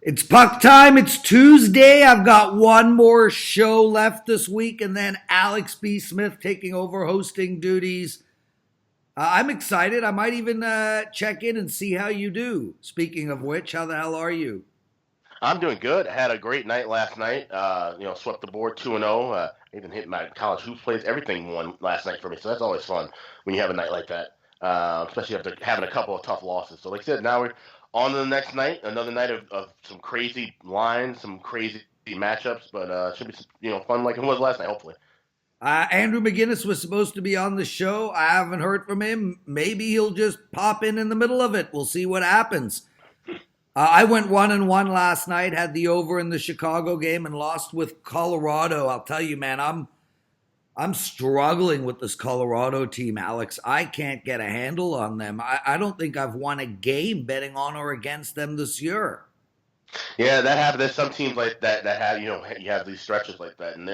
It's puck time. It's Tuesday. I've got one more show left this week, and then Alex B. Smith taking over hosting duties. I'm excited. I might even check in and see how you do. Speaking of which, how the hell are you? I'm doing good. I had a great night last night. Swept the board 2-0. Even hit my college hoops plays. Everything won last night for me. So that's always fun when you have a night like that, especially after having a couple of tough losses. So like I said, now we're on to the next night. Another night of some crazy lines, some crazy matchups, but should be fun like it was last night. Hopefully. Andrew McGinnis was supposed to be on the show. I haven't heard from him. Maybe he'll just pop in the middle of it. We'll see what happens. I went 1-1 last night, had the over in the Chicago game, and lost with Colorado. I'll tell you, man, I'm struggling with this Colorado team, Alex. I can't get a handle on them. I don't think I've won a game betting on or against them this year. Yeah, that happens. There's some teams like that have you have these stretches like that, and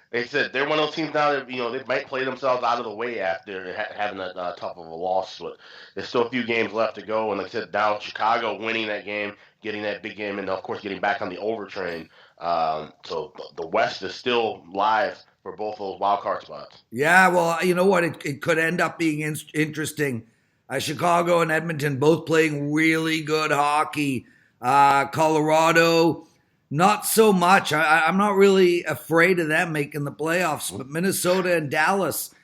they said they're one of those teams now that they might play themselves out of the way after having that tough of a loss. But there's still a few games left to go, and like I said, now Chicago winning that game, getting that big game, and of course getting back on the over train. So the West is still live for both those wild card spots. Yeah, well, you know what? It could end up being interesting. Chicago and Edmonton both playing really good hockey. Colorado, not so much. I'm not really afraid of them making the playoffs, but Minnesota and Dallas.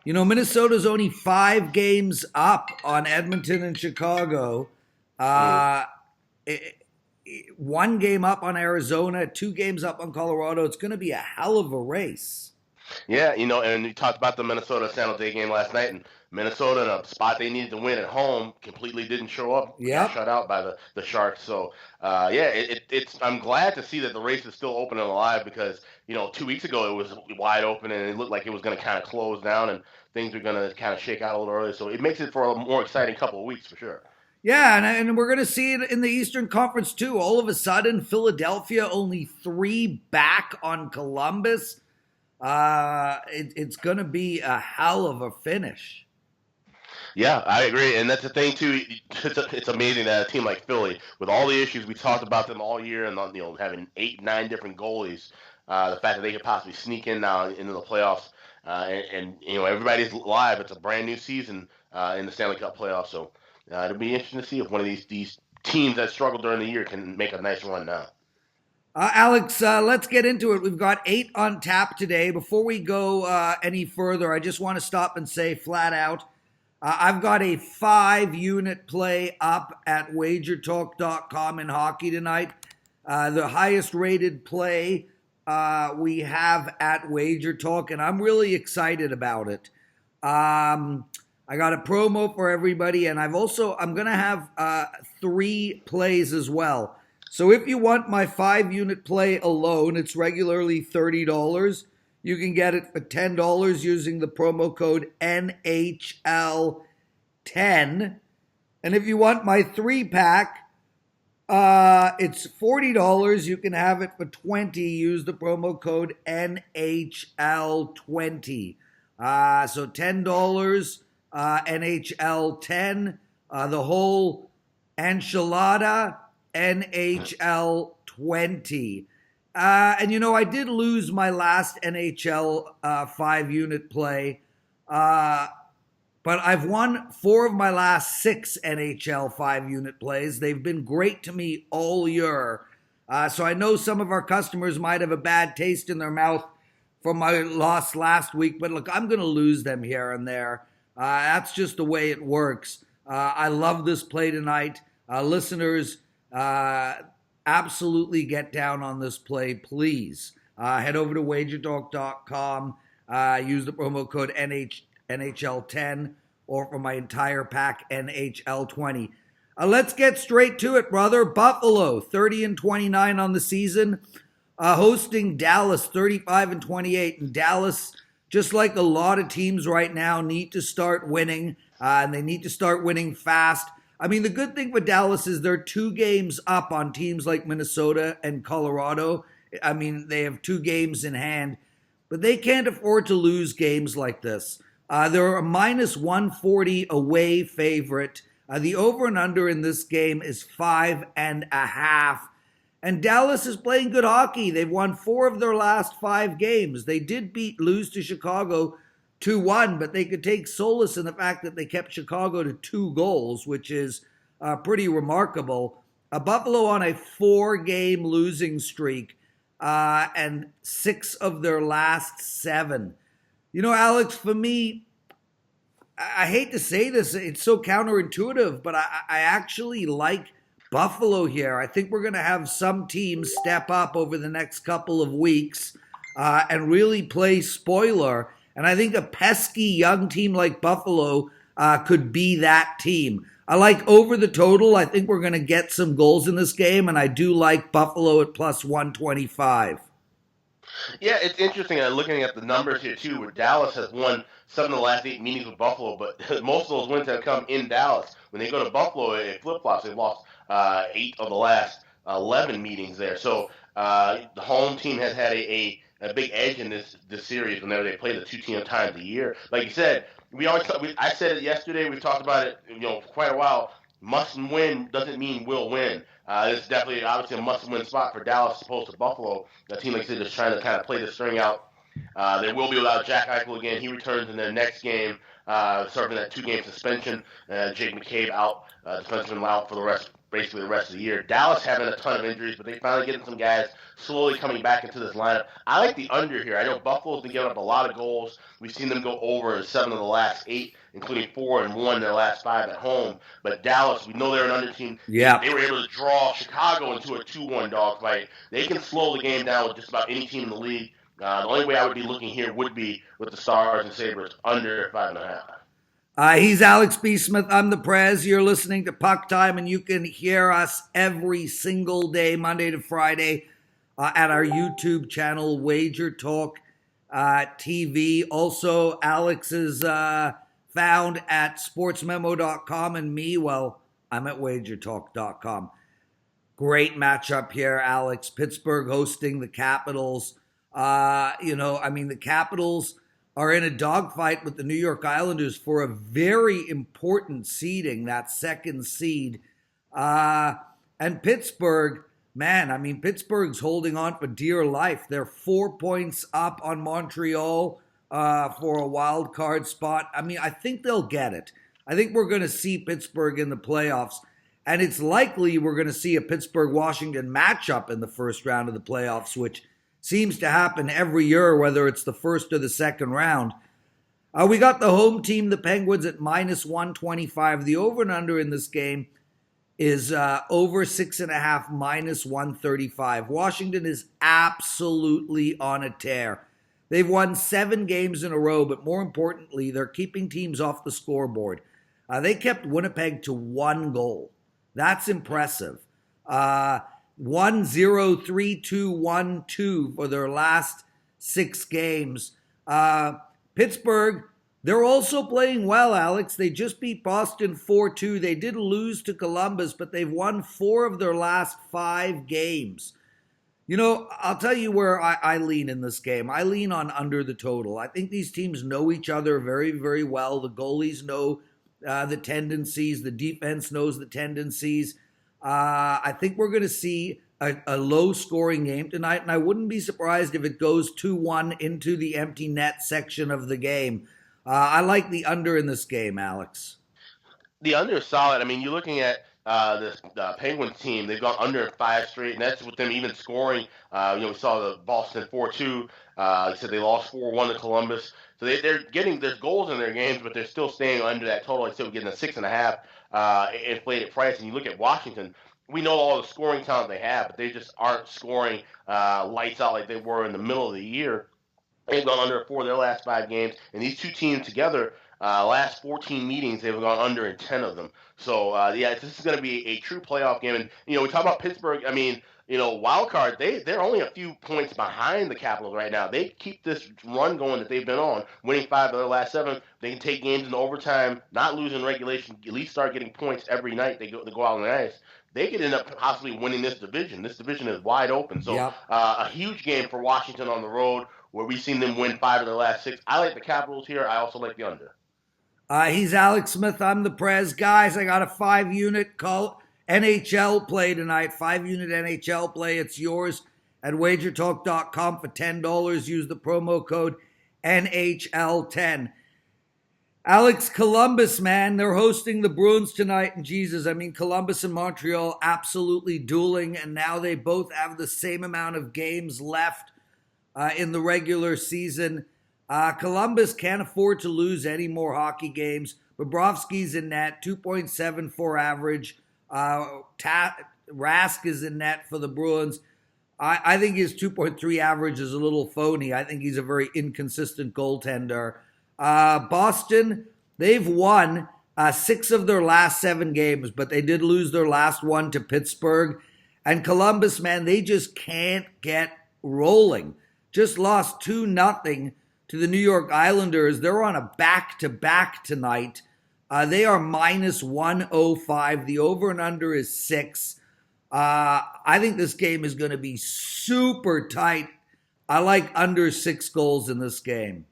Minnesota's only 5 games up on Edmonton and Chicago. Uh, 1 game up on Arizona, 2 games up on Colorado. It's going to be a hell of a race. Yeah, and you talked about the Minnesota San Jose game last night, and Minnesota in a spot they needed to win at home completely didn't show up. Got Yep. shut out by the Sharks. So yeah, it's I'm glad to see that the race is still open and alive because 2 weeks ago it was wide open and it looked like it was going to kind of close down and things were going to kind of shake out a little early. So it makes it for a more exciting couple of weeks for sure. Yeah, and we're going to see it in the Eastern Conference too. All of a sudden, Philadelphia only 3 back on Columbus. It's going to be a hell of a finish. Yeah, I agree, and that's the thing too. It's amazing that a team like Philly, with all the issues we talked about them all year, and having 8, 9 different goalies, the fact that they could possibly sneak in now into the playoffs, and everybody's live. It's a brand new season in the Stanley Cup playoffs, so it'll be interesting to see if one of these teams that struggled during the year can make a nice run now. Alex, let's get into it. We've got 8 on tap today. Before we go any further, I just want to stop and say flat out, I've got a 5-unit play up at WagerTalk.com in hockey tonight. The highest rated play we have at WagerTalk, and I'm really excited about it. I got a promo for everybody, and I'm going to have 3 plays as well. So if you want my 5-unit play alone, it's regularly $30. You can get it for $10 using the promo code NHL10. And if you want my 3-pack, it's $40. You can have it for $20. Use the promo code NHL20. So $10, NHL10, the whole enchilada, NHL 20. And I did lose my last NHL 5-unit play, but I've won 4 of my last 6 NHL 5-unit plays. They've been great to me all year. So I know some of our customers might have a bad taste in their mouth from my loss last week, but look, I'm going to lose them here and there. That's just the way it works. I love this play tonight. Listeners, absolutely get down on this play, please. Head over to WagerTalk.com, use the promo code NHL10, or for my entire pack, NHL20. Let's get straight to it, brother. Buffalo, 30-29 on the season, hosting Dallas, 35-28. And Dallas, just like a lot of teams right now, need to start winning, and they need to start winning fast. I mean, the good thing for Dallas is they're 2 games up on teams like Minnesota and Colorado. I mean, they have 2 games in hand, but they can't afford to lose games like this. They're a minus 140 away favorite. The over and under in this game is 5.5. And Dallas is playing good hockey. They've won 4 of their last 5 games. They did lose to Chicago 2-1, but they could take solace in the fact that they kept Chicago to 2 goals, which is pretty remarkable. Buffalo on a 4-game losing streak, and 6 of their last 7. You know, Alex, for me, I hate to say this, it's so counterintuitive, but I actually like Buffalo here. I think we're going to have some teams step up over the next couple of weeks and really play spoiler. And I think a pesky young team like Buffalo could be that team. I like over the total. I think we're going to get some goals in this game, and I do like Buffalo at plus 125. Yeah, it's interesting. Looking at the numbers here too, where Dallas has won 7 of the last 8 meetings with Buffalo, but most of those wins have come in Dallas. When they go to Buffalo, it flip flops. They've lost 8 of the last 11 meetings there. So the home team has had a big edge in this series whenever they play the 2 times a year. Like you said, I said it yesterday. We've talked about it, for quite a while. Must win doesn't mean will win. It's definitely, obviously, a must-win spot for Dallas as opposed to Buffalo. A team, like I said, just trying to kind of play the string out. They will be without Jack Eichel again. He returns in their next game, serving that 2-game suspension. Jake McCabe out, defenseman out for basically the rest of the year. Dallas having a ton of injuries, but they finally getting some guys slowly coming back into this lineup. I like the under here. I know Buffalo's been giving up a lot of goals. We've seen them go over in 7 of the last 8, including 4 and 1 in their last 5 at home. But Dallas, we know they're an under team. Yeah. They were able to draw Chicago into a 2-1 dogfight. They can slow the game down with just about any team in the league. The only way I would be looking here would be with the Stars and Sabres under 5.5. He's Alex B. Smith. I'm the Prez. You're listening to Puck Time, and you can hear us every single day, Monday to Friday, at our YouTube channel, WagerTalk TV. Also, Alex is found at sportsmemo.com, and me, well, I'm at wagertalk.com. Great matchup here, Alex. Pittsburgh hosting the Capitals. The Capitals are in a dogfight with the New York Islanders for a very important seeding, that second seed. And Pittsburgh, Pittsburgh's holding on for dear life. They're 4 points up on Montreal for a wild card spot. I think they'll get it. I think we're going to see Pittsburgh in the playoffs. And it's likely we're going to see a Pittsburgh-Washington matchup in the first round of the playoffs, which seems to happen every year, whether it's the first or the second round. We got the home team, the Penguins, at minus 125. The over and under in this game is over 6.5, minus 135. Washington is absolutely on a tear. They've won 7 games in a row, but more importantly, they're keeping teams off the scoreboard. They kept Winnipeg to 1 goal. That's impressive. 1-0-3-2-1-2 for their last 6 games. Pittsburgh, they're also playing well, Alex. They just beat Boston 4-2. They did lose to Columbus, but they've won 4 of their last 5 games. I'll tell you where I lean in this game. I lean on under the total. I think these teams know each other very, very well. The goalies know the tendencies. The defense knows the tendencies. I think we're going to see a low-scoring game tonight, and I wouldn't be surprised if it goes 2-1 into the empty net section of the game. I like the under in this game, Alex. The under is solid. You're looking at this Penguins team. They've gone under 5 straight, and that's with them even scoring. We saw the Boston 4-2. They said they lost 4-1 to Columbus. So they're getting there's goals in their games, but they're still staying under that total. Like I said, we're getting a 6.5 inflated price. And you look at Washington, we know all the scoring talent they have, but they just aren't scoring lights out like they were in the middle of the year. They've gone under 4 of their last 5 games, and these two teams together, last 14 meetings, they've gone under in 10 of them. So, this is going to be a true playoff game. And, we talk about Pittsburgh. Wild card, they're only a few points behind the Capitals right now. They keep this run going that they've been on, winning 5 of their last 7. They can take games in overtime, not losing regulation, at least start getting points every night they go out on the ice. They could end up possibly winning this division. This division is wide open. So, Yep. A huge game for Washington on the road, where we've seen them win 5 of their last 6. I like the Capitals here. I also like the under. He's Alex Smith. I'm the Prez. Guys, I got a 5-unit call. NHL play tonight, 5-unit NHL play. It's yours at WagerTalk.com for $10. Use the promo code NHL10. Alex, Columbus, man, they're hosting the Bruins tonight. And Jesus, I mean, Columbus and Montreal absolutely dueling. And now they both have the same amount of games left in the regular season. Columbus can't afford to lose any more hockey games. Bobrovsky's in net, 2.74 average. Rask is in net for the Bruins. I think his 2.3 average is a little phony. I think he's a very inconsistent goaltender. Boston, they've won 6 of their last 7 games, but they did lose their last one to Pittsburgh. And Columbus, man, they just can't get rolling. Just lost 2-0 to the New York Islanders. They're on a back-to-back tonight. They are minus 105. The over and under is 6. I think this game is going to be super tight. I like under 6 goals in this game.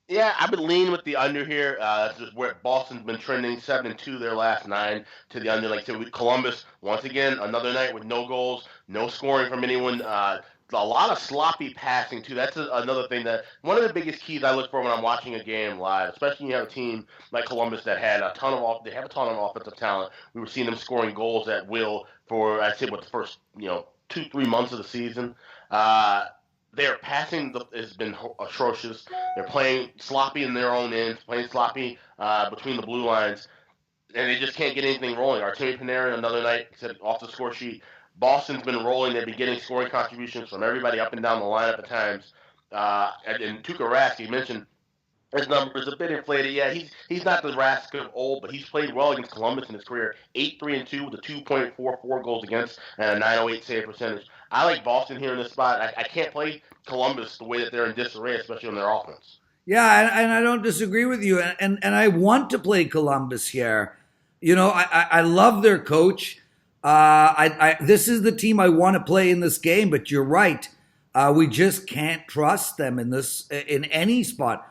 Yeah, I've been leaning with the under here. That's just where Boston's been trending 7-2 their last 9 to the under. Like I said, with Columbus, once again, another night with no goals, no scoring from anyone. A lot of sloppy passing too. That's another thing that one of the biggest keys I look for when I'm watching a game live, especially when you have a team like Columbus that had a ton of they have a ton of offensive talent. We were seeing them scoring goals at will for I'd say the first 2-3 months of the season. Their passing has been atrocious. They're playing sloppy in their own ends, playing sloppy between the blue lines, and they just can't get anything rolling. Artemi Panarin, another night, said off the score sheet. Boston's been rolling. They've been getting scoring contributions from everybody up and down the lineup at times. And Tuukka Rask, you mentioned, his number is a bit inflated. Yeah, he's not the Rask of old, but he's played well against Columbus in his career. 8-3-2 with a 2.44 goals against and a 908 save percentage. I like Boston here in this spot. I can't play Columbus the way that they're in disarray, especially on their offense. Yeah, and I don't disagree with you. And I want to play Columbus here. I love their coach. This is the team I want to play in this game, but you're right. We just can't trust them in any spot.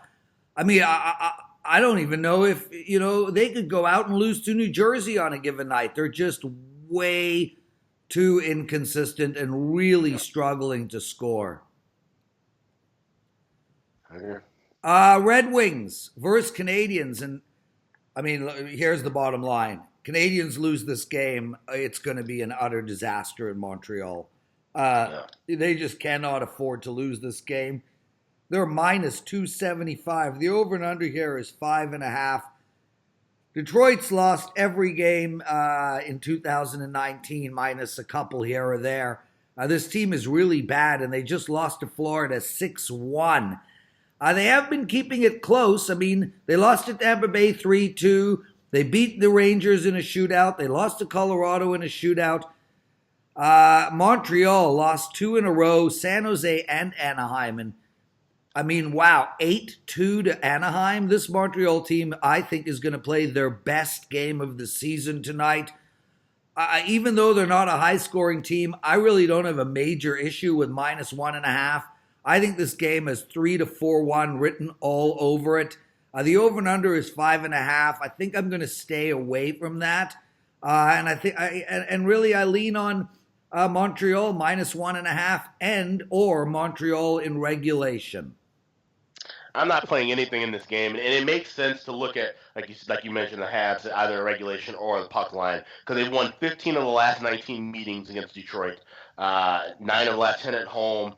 I mean, I don't even know if, they could go out and lose to New Jersey on a given night. They're just way too inconsistent and really struggling to score. Red Wings versus Canadiens. And, I mean, here's the bottom line. Canadiens lose this game, it's going to be an utter disaster in Montreal. They just cannot afford to lose this game. They're minus 275. The over and under here is 5.5. Detroit's lost every game in 2019, minus a couple here or there. This team is really bad, and they just lost to Florida 6-1. They have been keeping it close. I mean, they lost to Tampa Bay 3-2. They beat the Rangers in a shootout. They lost to Colorado in a shootout. Montreal lost 2 in a row, San Jose and Anaheim. And I mean, wow, 8-2 to Anaheim. This Montreal team, I think, is going to play their best game of the season tonight. Even though they're not a high-scoring team, I really don't have a major issue with minus 1.5. I think this game has 3-4-1 written all over it. The over and under is 5.5. I think I'm going to stay away from that. And I think, really, I lean on Montreal minus 1.5 or Montreal in regulation. I'm not playing anything in this game, and it makes sense to look at, like you mentioned, the Habs either in regulation or the puck line, because they've won 15 of the last 19 meetings against Detroit, 9 of the last 10 at home.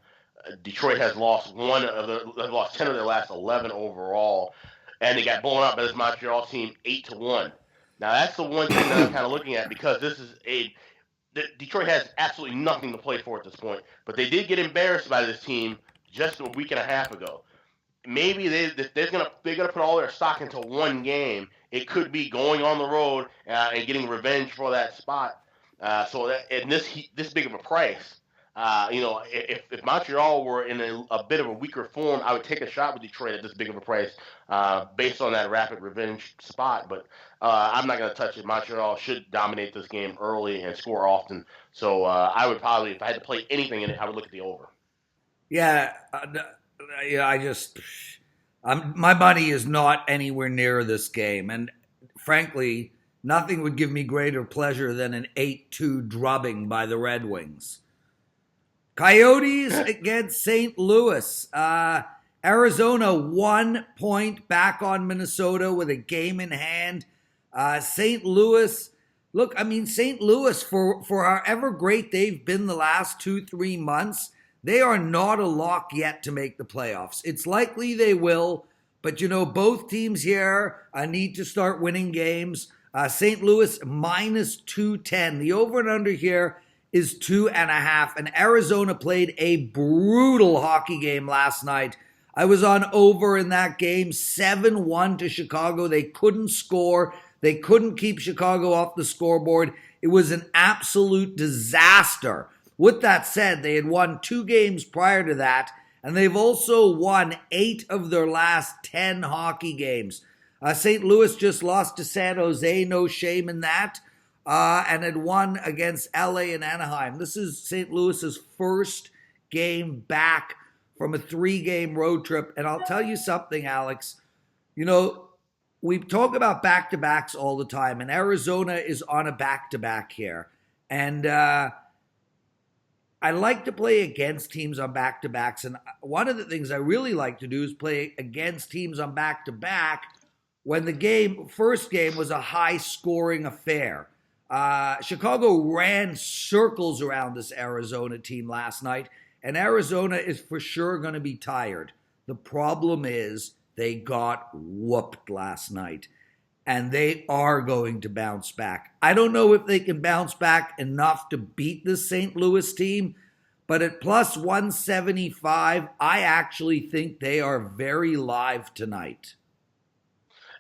Detroit has lost 10 of their last 11 overall, and they got blown out by this Montreal team 8-1. Now that's the one thing that I'm kind of looking at, because Detroit has absolutely nothing to play for at this point, but they did get embarrassed by this team just a week and a half ago. Maybe they're gonna put all their stock into one game. It could be going on the road and getting revenge for that spot. This big of a price, if Montreal were in a bit of a weaker form, I would take a shot with Detroit at this big of a price based on that rapid revenge spot. But I'm not going to touch it. Montreal should dominate this game early and score often. So I would probably, if I had to play anything in it, I would look at the over. Yeah, my money is not anywhere near this game. And frankly, Nothing would give me greater pleasure than an 8-2 drubbing by the Red Wings. Coyotes against St. Louis. Arizona 1 point back on Minnesota with a game in hand. St. Louis, look, I mean, St. Louis, for however great they've been the last 2-3 months, they are not a lock yet to make the playoffs. It's likely they will, but both teams here need to start winning games. St. Louis minus 210. The over and under here is 2.5. And Arizona played a brutal hockey game last night. I was on over in that game, 7-1 to Chicago. They couldn't score. They couldn't keep Chicago off the scoreboard. It was an absolute disaster. With that said, they had won 2 games prior to that, and they've also won 8 of their last 10 hockey games. St. Louis just lost to San Jose, no shame in that, and had won against LA and Anaheim. This is St. Louis's first game back from a 3-game road trip. And I'll tell you something, Alex. We talk about back-to-backs all the time, and Arizona is on a back-to-back here. And I like to play against teams on back-to-backs. And one of the things I really like to do is play against teams on back-to-back when the first game was a high-scoring affair. Chicago ran circles around this Arizona team last night, and Arizona is for sure going to be tired. The problem is they got whooped last night, and they are going to bounce back. I don't know if they can bounce back enough to beat the St. Louis team, but at plus 175, I actually think they are very live tonight.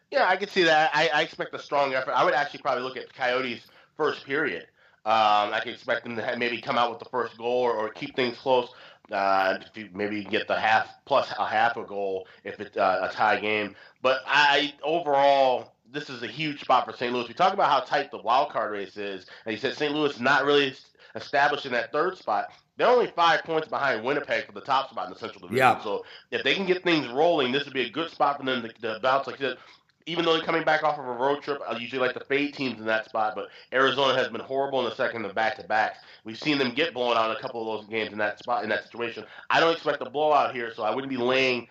Yeah, I can see that. I expect a strong effort. I would actually probably look at Coyotes' first period. I can expect them to maybe come out with the first goal or keep things close. If you maybe get the half plus a half a goal if it's a tie game. But overall, this is a huge spot for St. Louis. We talk about how tight the wild card race is, and you said St. Louis not really established in that third spot. They're only 5 points behind Winnipeg for the top spot in the Central Division. Yeah. So if they can get things rolling, this would be a good spot for them to bounce. Like you said, even though they're coming back off of a road trip, I usually like to fade teams in that spot, but Arizona has been horrible in the second of back-to-backs. We've seen them get blown out in a couple of those games in that spot, in that situation. I don't expect a blowout here, so I wouldn't be laying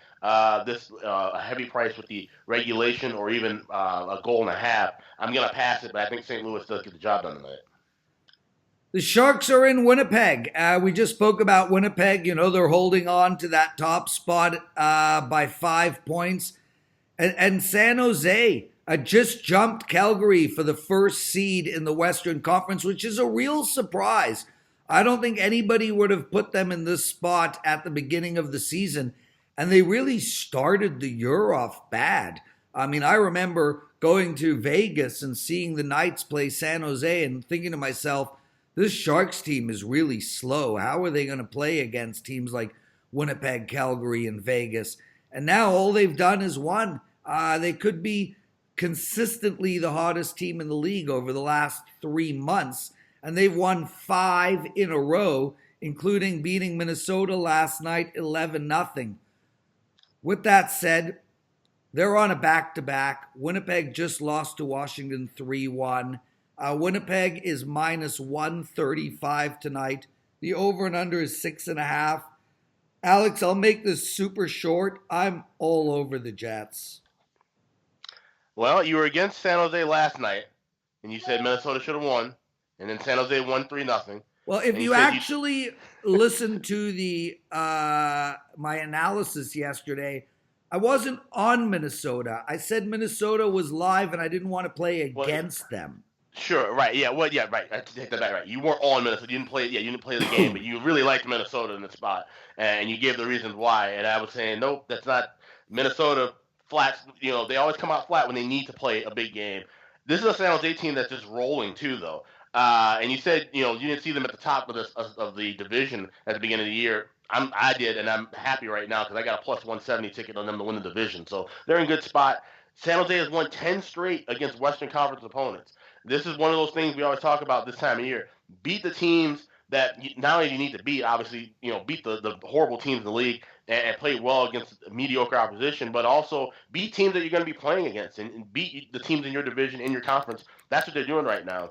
this heavy price with the regulation or even a goal and a half. I'm going to pass it, but I think St. Louis does get the job done tonight. The Sharks are in Winnipeg. We just spoke about Winnipeg. They're holding on to that top spot by 5 points. And San Jose just jumped Calgary for the first seed in the Western Conference, which is a real surprise. I don't think anybody would have put them in this spot at the beginning of the season. And they really started the year off bad. I mean, I remember going to Vegas and seeing the Knights play San Jose and thinking to myself, this Sharks team is really slow. How are they going to play against teams like Winnipeg, Calgary, and Vegas? And now all they've done is won. They could be consistently the hottest team in the league over the last 3 months, and they've won 5 in a row, including beating Minnesota last night 11-0. With that said, they're on a back-to-back. Winnipeg just lost to Washington 3-1. Winnipeg is minus 135 tonight. The over and under is 6.5. Alex, I'll make this super short. I'm all over the Jets. Well, you were against San Jose last night, and you said Minnesota should have won, and then San Jose won 3-0. Well, if you actually listen to the my analysis yesterday, I wasn't on Minnesota. I said Minnesota was live, and I didn't want to play against them. Sure, right, yeah, well, yeah, right. I take that back, right. You weren't on Minnesota. You didn't play. Yeah, you didn't play the game, but you really liked Minnesota in the spot, and you gave the reasons why. And I was saying, nope, that's not Minnesota. Flat, they always come out flat when they need to play a big game. This is a San Jose team that's just rolling too, though. And you said, you didn't see them at the top of the division at the beginning of the year. I did, and I'm happy right now because I got a plus 170 ticket on them to win the division. So they're in good spot. San Jose has won 10 straight against Western Conference opponents. This is one of those things we always talk about this time of year. Beat the teams that not only do you need to beat, obviously, beat the horrible teams in the league and play well against mediocre opposition, but also beat teams that you're going to be playing against and beat the teams in your division, in your conference. That's what they're doing right now.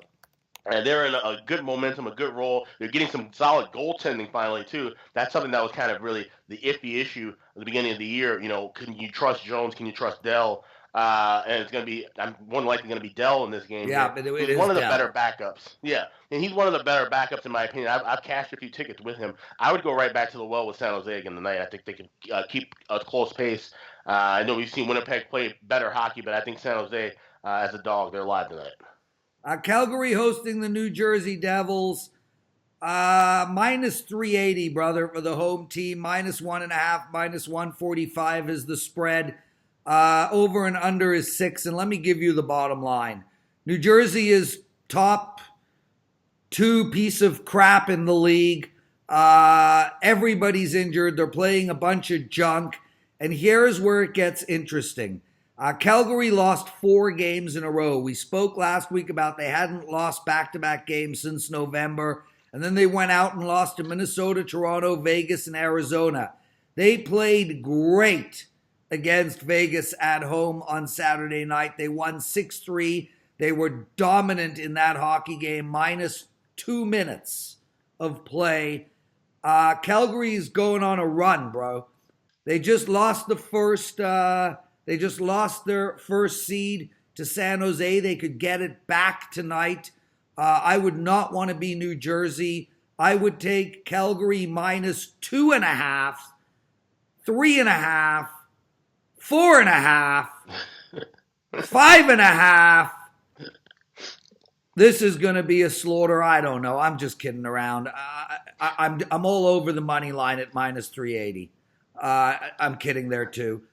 And they're in a good momentum, a good roll. They're getting some solid goaltending finally too. That's something that was kind of really the iffy issue at the beginning of the year. Can you trust Jones? Can you trust Dell? And it's going to be, I'm more than likely going to be Dell in this game. Yeah, Here. but it He's is one of the Dell. better backups. Yeah, and he's one of the better backups in my opinion. I've cashed a few tickets with him. I would go right back to the well with San Jose again tonight. I think they can keep a close pace. I know we've seen Winnipeg play better hockey, but I think San Jose, as a dog, they're live tonight. Calgary hosting the New Jersey Devils. Minus 380, brother, for the home team. Minus 1.5, minus 145 is the spread. Over and under is 6. And let me give you the bottom line. New Jersey is top 2 piece of crap in the league. Everybody's injured. They're playing a bunch of junk. And here's where it gets interesting. Calgary lost 4 games in a row. We spoke last week about they hadn't lost back-to-back games since November. And then they went out and lost to Minnesota, Toronto, Vegas, and Arizona. They played great against Vegas at home on Saturday night. They won 6-3. They were dominant in that hockey game, minus 2 minutes of play. Calgary is going on a run, bro. They just lost the first... They just lost their first seed to San Jose. They could get it back tonight. I would not want to be New Jersey. I would take Calgary minus 2.5, 3.5, 4.5, 5.5. This is going to be a slaughter. I don't know. I'm just kidding around. I'm all over the money line at minus 380. I'm kidding there too.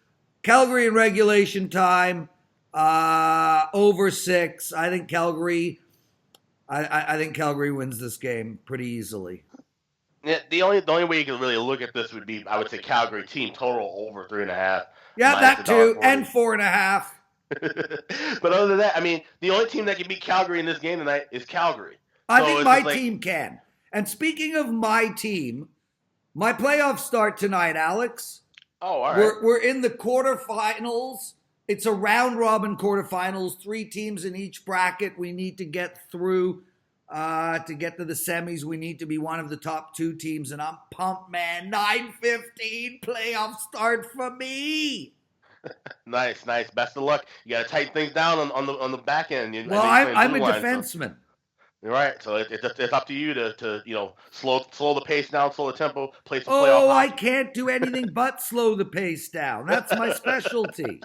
Calgary in regulation time, over 6. I think Calgary. I think Calgary wins this game pretty easily. Yeah, the only way you can really look at this would be, I would say, Calgary team total over 3.5. Yeah, that too, and 4.5. But other than that, I mean, the only team that can beat Calgary in this game tonight is Calgary. I think my team can. And speaking of my team, my playoffs start tonight, Alex. Oh, all right. We're in the quarterfinals. It's a round-robin quarterfinals. 3 teams in each bracket. We need to get through to get to the semis. We need to be one of the top 2 teams, and I'm pumped, man. 9:15 playoff start for me. Nice. Best of luck. You got to tighten things down on the back end. I'm a defenseman. You're right. So it's up to you to slow the pace down, slow the tempo, play some playoff hockey. I can't do anything but slow the pace down. That's my specialty.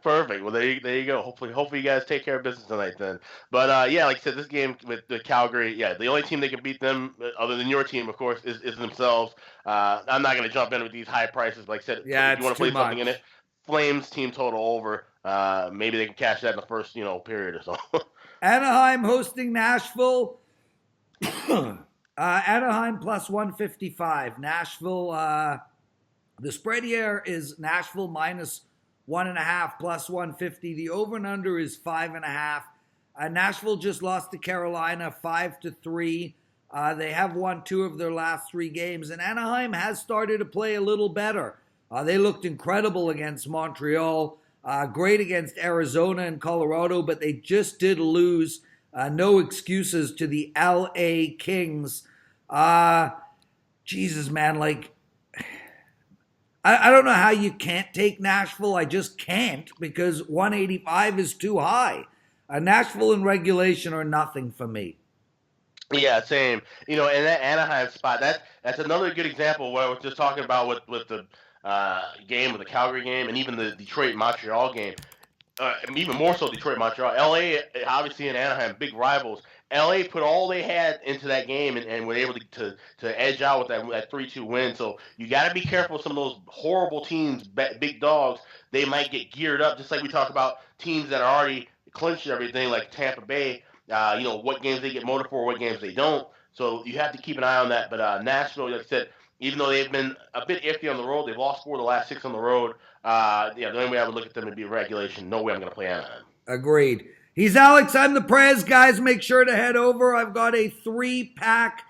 Perfect. Well, there you go. Hopefully you guys take care of business tonight then. But yeah, like I said, this game with the Calgary, the only team that can beat them, other than your team, of course, is themselves. I'm not going to jump in with these high prices. Like I said, if you want to play something in it, Flames team total over. Maybe they can cash that in the first period or so. Anaheim hosting Nashville. Anaheim plus 155. Nashville. The spread here is Nashville minus 1.5 plus 150. The over and under is 5.5. Nashville just lost to Carolina 5-3. They have won 2 of their last 3 games, and Anaheim has started to play a little better. They looked incredible against Montreal, great against Arizona and Colorado, but they just did lose. No excuses to the LA Kings. Jesus, man, I don't know how you can't take Nashville. I just can't, because 185 is too high. Nashville in regulation are nothing for me. Yeah, same. In that Anaheim spot, that's another good example of what I was just talking about with the game, with the Calgary game, and even the Detroit-Montreal game. Even more so Detroit-Montreal. LA, obviously, and Anaheim, big rivals. LA put all they had into that game and were able to edge out with that 3-2 win. So you got to be careful with some of those horrible teams, big dogs. They might get geared up, just like we talk about teams that are already clinched everything, like Tampa Bay. What games they get motivated for, what games they don't. So you have to keep an eye on that. But Nashville, like I said, even though they've been a bit iffy on the road, they've lost 4 of the last 6 on the road. The only way I would look at them would be regulation. No way I'm going to play Anaheim. Agreed. He's Alex. I'm the Prez. Guys, make sure to head over. I've got a 3-pack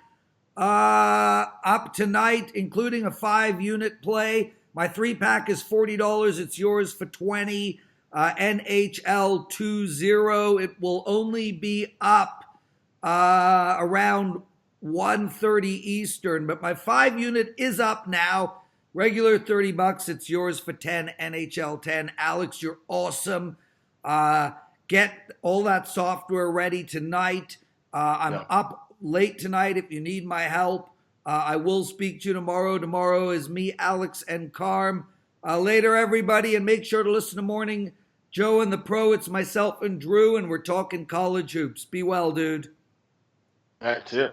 up tonight, including a 5-unit play. My 3-pack is $40. It's yours for $20. NHL 2-0. It will only be up around 1:30 Eastern, but my 5-unit is up now. Regular $30. It's yours for 10. NHL 10. Alex, you're awesome. Get all that software ready tonight. I'm up late tonight if you need my help. I will speak to you tomorrow. Tomorrow is me, Alex, and Carm. Later, everybody, and make sure to listen to Morning Joe and the Pro. It's myself and Drew, and we're talking college hoops. Be well, dude. All right, see ya.